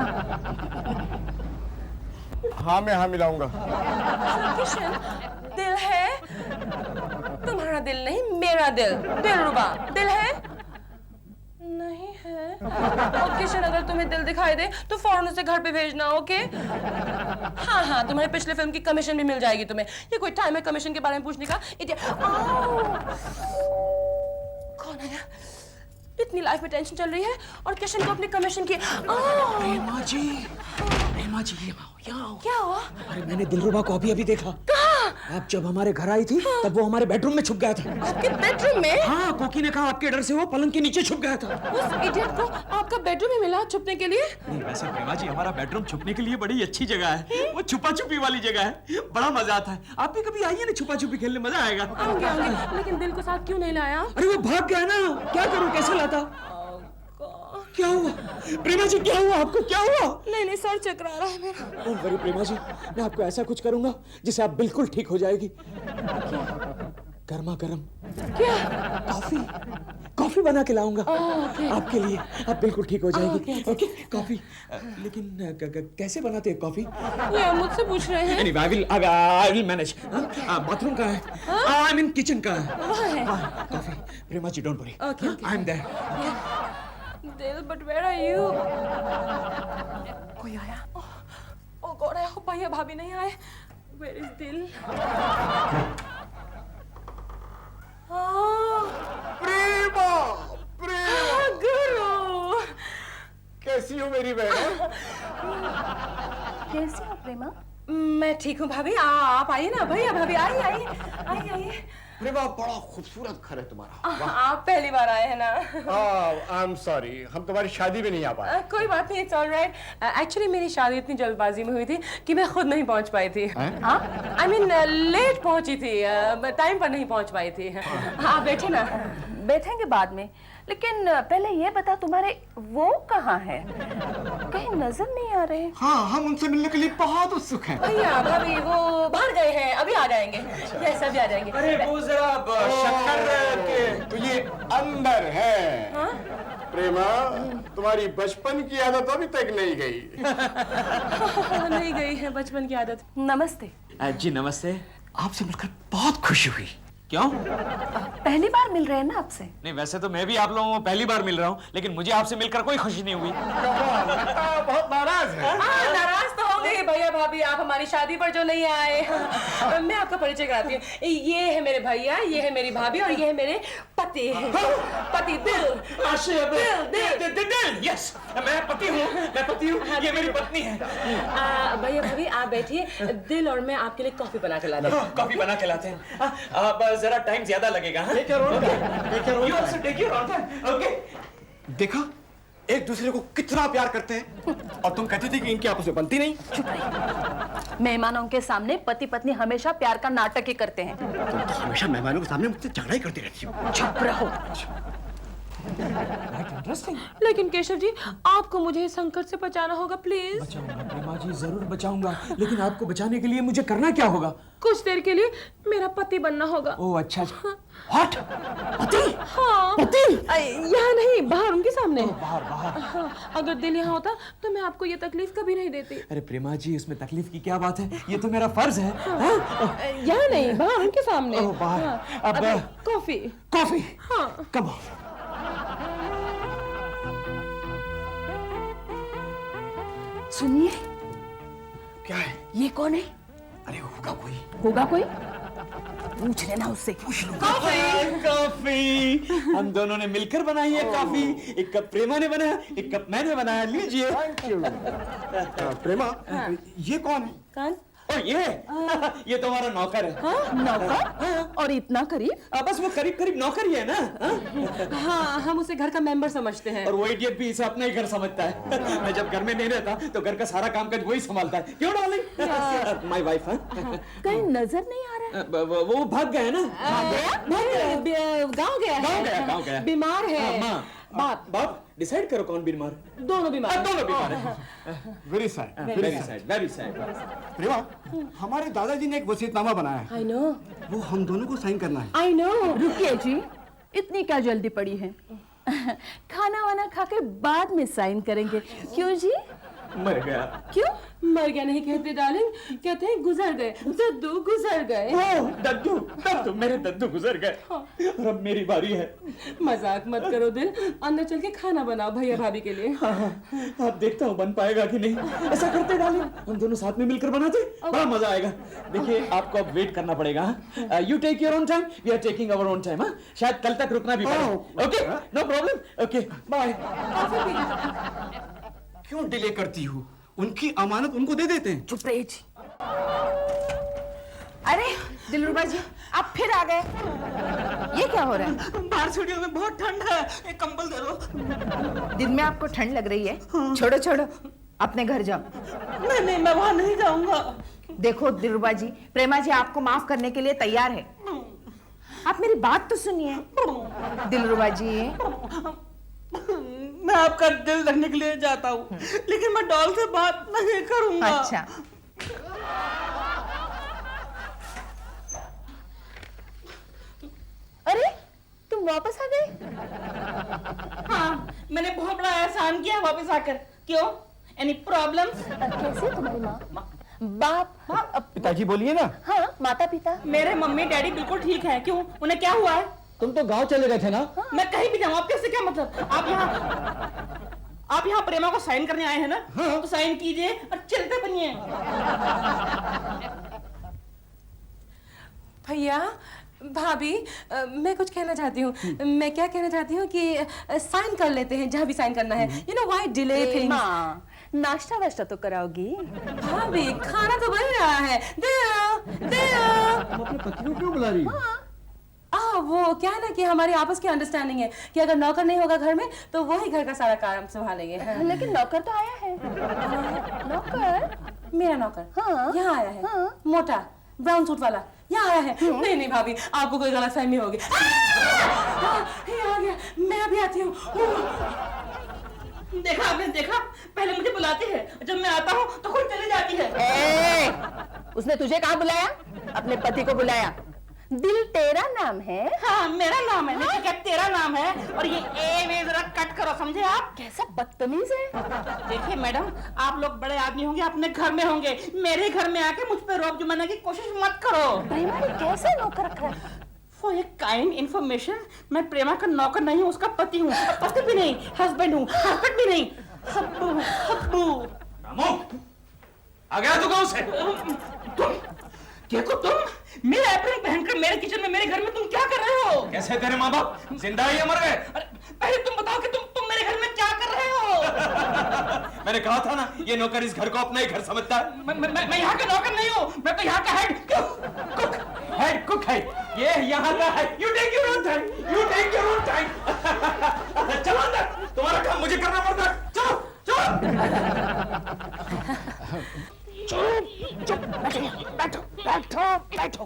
हाँ मैं हाँ मिलाऊंगा। किशन, दिल है? तुम्हारा दिल नहीं, मेरा दिल। दिलरुबा दिल है? नहीं है। किशन अगर तुम्हें दिल दिखाई दे तो फौरन उसे घर पे भेजना, ओके? हाँ तुम्हारे पिछले फिल्म की कमीशन भी मिल जाएगी तुम्हें। ये कोई टाइम है कमीशन के बारे में पूछने का? कौन आया? इतनी लाइफ में टेंशन चल रही है और किशन को अपनी कमीशन की। प्रेमा जी यहाँ। क्या हुआ? अरे मैंने दिलरुबा को अभी देखा। कहाँ? आप जब हमारे घर आई थी तब वो हमारे बेडरूम में छुप गया था। आपके बेडरूम में? हाँ, कोकी ने कहा आपके डर से वो पलंग के नीचे छुप गया था। उस इडियट को आपका बेडरूम ही मिला छुपने के लिए? नहीं वैसे प्रेमा जी हमारा बेडरूम छुपने के लिए बड़ी अच्छी जगह है। वो छुपा छुपी वाली जगह है, बड़ा मजा आता है। आप भी कभी आइए ना, छुपा छुपी खेलने मजा आएगा। आऊंगी, लेकिन दिल को साथ क्यों नहीं लाया? अरे वो भाग गया ना, क्या करूं, कैसे लाता? क्या हुआ प्रेमा जी, क्या हुआ आपको, क्या हुआ? नहीं सर चकरा रहा है मेरा। डोंट वरी प्रेमा जी, मैं आपको ऐसा कुछ करूंगा जिससे आप बिल्कुल ठीक हो जाएगी। गर्मा गर्म क्या? कॉफी बना के लाऊंगा आपके लिए, आप बिल्कुल ठीक हो जाएगी। ओके कॉफी, लेकिन कैसे बनाते हैं कॉफी? ये मुझसे पूछ रहे हैं? I will manage. बाथरूम का है, आई मीन किचन का है। Coffee Prema ji don't worry, I am there. दिल, but where are you? कोई आया? Oh God, I hope भैया भाभी नहीं आए। Where is दिल? प्रेमा गुरु, कैसी हो मेरी बहन? कैसी हो प्रेमा? मैं ठीक हूँ भाभी। आप आइए ना भैया। भाभी आइए आइए आइए आइए। प्रेमा बड़ा खूबसूरत घर है तुम्हारा। आप पहली बार आए हैं ना? आई एम सॉरी, हम तुम्हारी शादी में नहीं आ पाए। कोई बात नहीं, इट्स ऑलराइट। एक्चुअली मेरी शादी इतनी जल्दबाजी में हुई थी कि मैं खुद नहीं पहुंच पाई थी। आई मीन लेट पहुंची थी, टाइम पर नहीं पहुंच पाई थी। आप बैठे ना। बैठेंगे बाद में, लेकिन पहले ये बता तुम्हारे वो कहाँ है? कहीं नजर नहीं आ रहे। हाँ, हम उनसे मिलने के लिए बहुत उत्सुक हैं। भैया भाभी वो बाहर गए हैं, अभी आ जाएंगे। यस, अभी आ जाएंगे। अरे वो जरा शक्कर के तो ये अंदर है। हाँ? प्रेमा, तुम्हारी बचपन की आदत अभी तक नहीं गई। नहीं गई है बचपन की आदत। नमस्ते। जी नमस्ते। आपसे मिलकर बहुत खुशी हुई। क्यों? पहली बार मिल रहे हैं ना आपसे? नहीं, वैसे तो मैं भी आप लोगों को पहली बार मिल रहा हूँ, लेकिन मुझे आपसे मिलकर कोई खुशी नहीं हुई। बहुत नाराज है। नाराज तो होंगे ही भैया भाभी, आप हमारी शादी पर जो नहीं आए। मैं आपका परिचय कराती हूँ। ये है मेरे भैया, ये है मेरी भाभी और ये है मेरे पति। पति दिल। दिल। यस, मैं पति हूँ, मैं पति हूँ। ये मेरी पत्नी है। भैया भाभी आप बैठिए, दिल और मैं आपके लिए कॉफी बना के लाते हैं। कॉफी बना के लाते हैं। आप जरा टाइम ज्यादा लगेगा। देखा, एक दूसरे को कितना प्यार करते हैं, और तुम कहती थी कि इनकी आपस में बनती नहीं। मेहमानों के सामने पति पत्नी हमेशा प्यार का नाटक ही करते हैं। तुम तो हमेशा मेहमानों के सामने मुझसे झगड़ा ही करती रहती हो। चुप रहो। लेकिन केशव जी, आपको मुझे इस संकट से बचाना होगा, प्लीज। बचाऊंगा प्रेमा जी, जरूर बचाऊंगा, लेकिन आपको बचाने के लिए मुझे करना क्या होगा? कुछ देर के लिए मेरा पति बनना होगा। ओह अच्छा। व्हाट? पति? हाँ। पति? यहाँ नहीं, बाहर उनके सामने। बाहर। हाँ, अगर दिल यहाँ होता तो मैं आपको ये तकलीफ कभी नहीं देती। अरे प्रेमा जी, इसमें तकलीफ की क्या बात है? ये तो मेरा फर्ज है। यहाँ नहीं, बाहर उनके सामने। बाहर। अब कॉफी। कॉफी। हाँ। Come on. सुनिए। क्या है? ये कौन है? अरे होगा कोई। होगा कोई? पूछ लेना उससे। पूछ लो। कॉफी। हम दोनों ने मिलकर बनाई है कॉफी। एक कप प्रेमा ने बनाया, एक कप मैंने बनाया। लीजिए। Thank you. प्रेमा, ये कौन है? कौन? और ये तो हमारा नौकर है। हाँ? नौकर? और इतना करीब? बस वो करीब करीब नौकर ही है ना। हाँ, हम उसे घर का मेंबर समझते हैं। और वो इडियट भी इसे अपना ही घर समझता है। मैं जब घर में नहीं रहता तो घर का सारा काम काज वही संभालता है। क्यों डार्लिंग? माय वाइफ है। कहीं नजर नहीं आ रहा। वो भाग गया ना। गाँव गया। बीमार है। बाप डिसाइड करो कौन बीमार? दोनों बीमार। दोनों बीमार हैं। Very sad. Very sad. Prema, हमारे दादाजी ने एक वसीयतनामा बनाया है। I know। वो हम दोनों को साइन करना है। I know। रुकिए जी, इतनी क्या जल्दी पड़ी है? खाना वाना खा के बाद में साइन करेंगे। क्यों जी? मर गया। क्यों? मर गया नहीं कहते डार्लिंग, कहते हैं गुजर गए। दद्दू गुजर गए। दद्दू मेरे दद्दू गुजर गए। और अब मेरी बारी है। मजाक मत करो दिल, अंदर चल के खाना बनाओ भैया भाभी के लिए। आप देखता हूँ बन पाएगा कि नहीं। ऐसा करते डार्लिंग, हम दोनों साथ में मिलकर बनाते, बड़ा मजा आएगा। देखिए, आपको अब वेट करना पड़ेगा। You take your own time, we are taking our own time. शायद कल तक रुकना भी पड़े। Okay, no problem. Okay, bye. क्यों डिले करती हूँ? उनकी अमानत उनको दे देते हैं। चुप रहिए जी। अरे दिलरुबा जी, आप फिर आ गए। ये क्या हो रहा है? बाहर सीढ़ियों में बहुत ठंड है, एक कंबल दे दो। दिन में आपको ठंड लग रही है? छोड़ो, अपने घर जाओ। नहीं, मैं वहां नहीं जाऊंगा। देखो दिलरुबा जी, प्रेमा जी आपको माफ करने के लिए तैयार है। आप मेरी बात तो सुनिए। दिलरुबा जी, मैं आपका दिल रखने के लिए जाता हूँ, लेकिन मैं डॉल से बात नहीं करूंगा। अच्छा। अरे तुम वापस आ गए? हाँ, मैंने बहुत बड़ा एहसान किया वापस आकर। क्यों? Any problems? कैसे तुम्हारी माँ? बाप? पिताजी बोलिए ना। हाँ, माता पिता। मेरे मम्मी डैडी बिल्कुल ठीक है। क्यों? उन्हें क्या हुआ है? तुम तो गांव चले गए थे ना? मैं कहीं भी जाऊँ, आपके से क्या मतलब? आप यहाँ प्रेमा को साइन करने आए हैं ना? तो साइन कीजिए और चलते बनिए। भैया, भाभी मैं कुछ कहना चाहती हूँ। मैं क्या कहना चाहती हूँ कि साइन कर लेते हैं जहाँ भी साइन करना है। You know why delay things. माँ नाश्ता वाश्ता तो कराओगी? भाभी खाना तो बन रहा है। अपने पति को क्यों बुला रही है? वो क्या है ना कि हमारी आपस की अंडरस्टैंडिंग है कि अगर नौकर नहीं होगा घर में तो वही घर का सारा काम संभालेंगे। लेकिन नौकर तो आया है। नौकर? मेरा नौकर हाँ। यहाँ आया है। मोटा ब्राउन सूट वाला यहाँ आया है। नहीं नहीं भाभी आपको कोई गलतफहमी होगी। ये आ गया, मैं अभी आती हूँ। देखा आपने देखा, पहले मुझे बुलाती है, जब मैं आता हूँ तो खुद चली जाती है। उसने तुझे कहाँ बुलाया? अपने पति को बुलाया। दिल तेरा नाम है? हाँ मेरा नाम है। हाँ? क्या तेरा नाम है? और ये ए वे जरा कट करो, समझे आप? कैसा बदतमीज है। देखिए मैडम, आप लोग बड़े आदमी होंगे, अपने घर में होंगे, मेरे घर में आके मुझ पे रोक जमाने की कोशिश मत करो। प्रेमा ने कैसे नौकर रखा है? फॉर ए काइंड इन्फॉर्मेशन, मैं प्रेमा का नौकर नहीं हूँ, उसका पति हूँ। पति भी नहीं, हस्बैंड हूँ। हस्बैंड भी नहीं, हब्बू हब्बू। रामू, आ गया तू गाँव से? तुम देखो, तुम मेरा एप्रन पहनकर मेरे किचन में, मेरे घर में तुम क्या कर रहे हो? कैसे तेरे माँ बाप जिंदा है या मर गए? पहले तुम बताओ कि तुम मेरे घर में क्या कर रहे हो? मैंने कहा था ना, ये नौकर इस घर को अपना ही घर समझता है। मैं यहाँ का नौकर नहीं हूँ, मैं तो यहाँ का हेड कुक है। ये यहाँ का है। You take your own time. You take your own time. चलो अंदर, तुम्हारा काम मुझे करना पड़ता है। चलो चलो। चुप बैठो बैठो बैठो।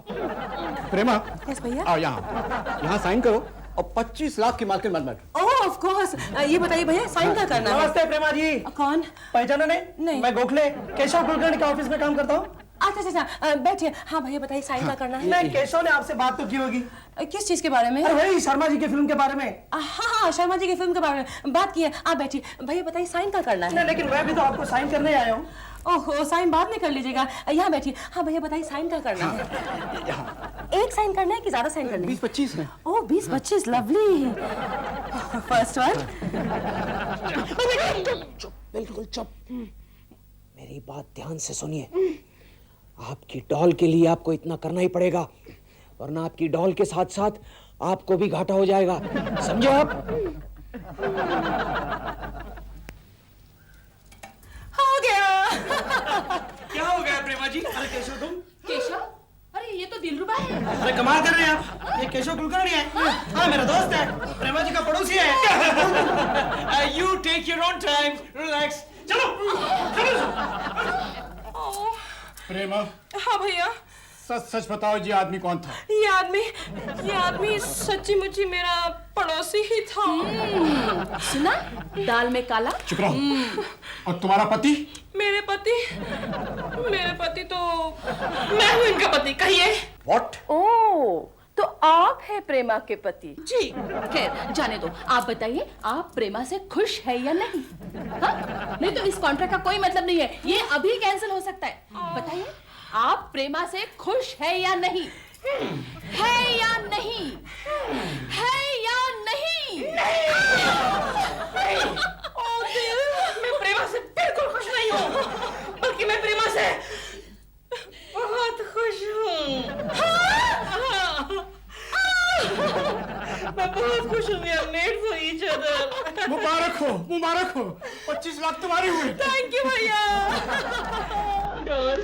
प्रेमा यस भैया। आओ यहाँ साइन करो और 25 लाख की मार्केट मत बैठो। ओह ऑफ कोर्स। ये बताइए भैया साइन क्या करना है? नमस्ते प्रेमा जी। कौन? पहचाना नहीं? मैं गोखले केशव कुलकर्णी के ऑफिस में काम करता हूँ। अच्छा बैठिए। हाँ भैया बताइए साइन क्या करना है? नहीं, केशव ने आपसे बात तो की होगी। किस चीज के बारे में? अरे वही शर्मा जी की फिल्म के बारे में। हाँ शर्मा जी की फिल्म के बारे में बात की है। आप बैठिए। भैया बताइए साइन क्या करना है? नहीं, लेकिन मैं भी तो आपको साइन करने आया हूँ। ओहो, साइन बाद में कर लीजिएगा, यहाँ बैठिए। हाँ भैया बताइए साइन क्या करना है? एक साइन करना है कि ज्यादा साइन करना है? 20-25 है। ओह 20-25, लवली। First one. चुप, बिल्कुल चुप। मेरी बात ध्यान से सुनिए। आपकी डॉल के लिए आपको इतना करना ही पड़ेगा, वरना आपकी डॉल के साथ साथ आपको भी घाटा हो जाएगा, समझे आप? हो गया। क्या हो गया प्रेमा जी? अरे केशव तुम? केशव? अरे ये तो दिलरुबा है। अरे कमाल कर रहे हैं आप। ये केशव कुलकर्णी है। हाँ मेरा दोस्त है, प्रेमा जी का पड़ोसी है। You take your own time, relax. चलो प्रेमा। हाँ भैया। सच सच बताओ, ये आदमी कौन था? ये आदमी सच्ची मुच्ची मेरा पड़ोसी ही था। सुना? दाल में काला। चुप रहो। और तुम्हारा पति? मेरे पति तो मैं हूँ इनका पति। कहिए। What? ओह तो आप है प्रेमा के पति? जी। खैर जाने दो। आप बताइए आप प्रेमा से खुश है या नहीं? हाँ? नहीं तो इस कॉन्ट्रैक्ट का कोई मतलब नहीं है, ये अभी कैंसिल हो सकता है। बताइए आप प्रेमा से खुश है या नहीं? है या नहीं? है या नहीं? मैं प्रेमा से बिल्कुल खुश नहीं हूँ, बल्कि मैं प्रेमा से बहुत खुश हूँ। मैं बहुत खुश हूँ। We are made for each other. मुबारक हो 25 लाख तुम्हारे हुए। थैंक यू भैया। डॉल।